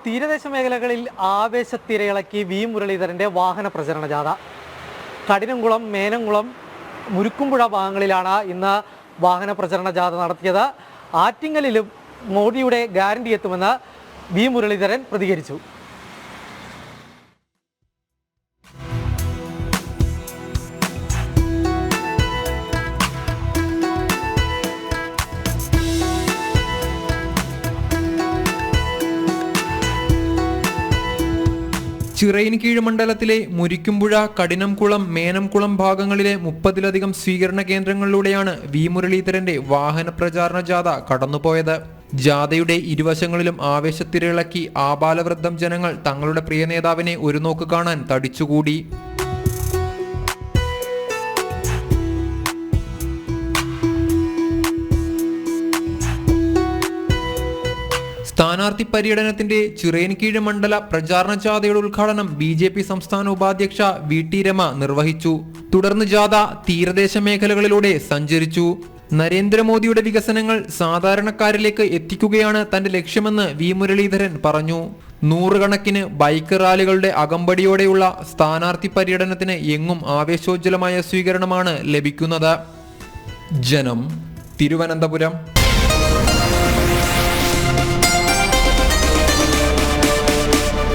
തീരദേശ മേഖലകളിൽ ആവേശത്തിരയിളക്കി വി മുരളീധരൻ്റെ വാഹന പ്രചരണ ജാഥ. കഠിനംകുളം, മേനംകുളം, മുരുക്കുംപുഴ ഭാഗങ്ങളിലാണ് ഇന്ന് വാഹന പ്രചരണ ജാഥ നടത്തിയത്. ആറ്റിങ്ങലിലും മോദിയുടെ ഗ്യാരണ്ടി എത്തുമെന്ന് വി മുരളീധരൻ പ്രതികരിച്ചു. ചിറയിൻകീഴ് മണ്ഡലത്തിലെ മുരിക്കുംപുഴ, കഠിനംകുളം, മേനംകുളം ഭാഗങ്ങളിലെ 30-ലധികം സ്വീകരണ കേന്ദ്രങ്ങളിലൂടെയാണ് വി മുരളീധരന്റെ വാഹന പ്രചാരണ ജാഥ കടന്നുപോയത്. ജാഥയുടെ ഇരുവശങ്ങളിലും ആവേശത്തിരയിളക്കി ആബാലവൃദ്ധം ജനങ്ങൾ തങ്ങളുടെ പ്രിയ നേതാവിനെ ഒരു നോക്ക് കാണാൻ തടിച്ചുകൂടി. സ്ഥാനാർത്ഥി പര്യടനത്തിന്റെ ചിറയിൻകീഴ് മണ്ഡല പ്രചാരണ ജാഥയുടെ ഉദ്ഘാടനം BJP സംസ്ഥാന ഉപാധ്യക്ഷ VT രമ നിർവഹിച്ചു. തുടർന്ന് ജാഥ തീരദേശ മേഖലകളിലൂടെ സഞ്ചരിച്ചു. നരേന്ദ്രമോദിയുടെ വികസനങ്ങൾ സാധാരണക്കാരിലേക്ക് എത്തിക്കുകയാണ് തന്റെ ലക്ഷ്യമെന്ന് വി മുരളീധരൻ പറഞ്ഞു. 100 കണക്കിന് ബൈക്ക് റാലികളുടെ അകമ്പടിയോടെയുള്ള സ്ഥാനാർത്ഥി പര്യടനത്തിന് എങ്ങും ആവേശോജ്വലമായ സ്വീകരണമാണ് ലഭിക്കുന്നത്. ജനം, തിരുവനന്തപുരം.